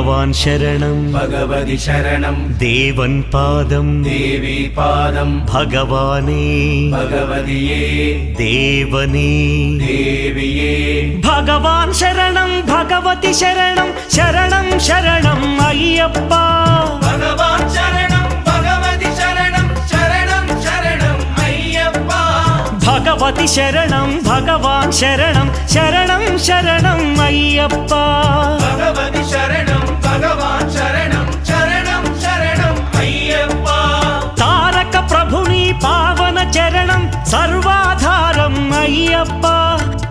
भगवान् शरणं भगवति शरणं देवन् पादं देवी पादं भगवाने भगवदिये देवने देविये भगवान् शरणं भगवति शरणं शरणं शरणं अय्यप्पा भगवान् शरणं भगवति शरणं शरणं शरणं अय्यप्पा भगवति शरणं भगवान् शरणं शरणं शरणं अय्यप्पा भगवति शरणं भगवान् शरणं शरणं शरणं अय्यप्पा तारक प्रभुनि पावन चरणं सर्वाधारं अय्यप्पा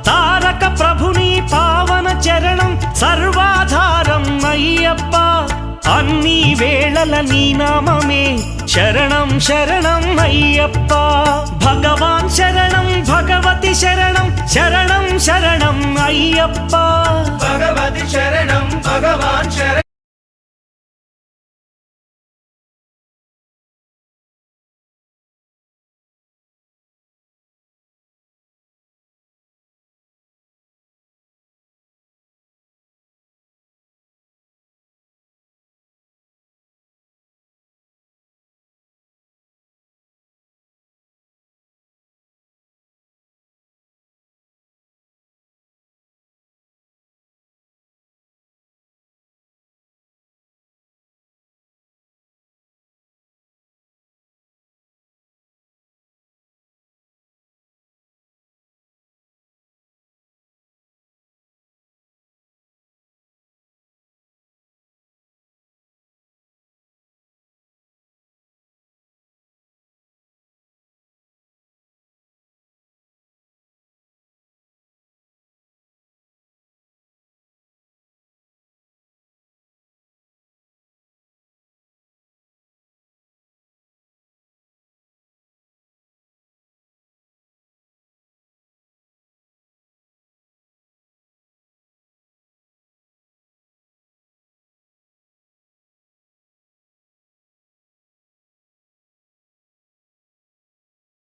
तारक प्रभुनि पावन चरणं सर्वाधारं अय्यप्पा अन्नी वेळల నీ నామమే శరణం శరణం అయ్యప్ప భగవాన్ శరణం భగవతి శరణం శరణం శరణం అయ్యప్ప भगवति शरणं भगवान् शरणं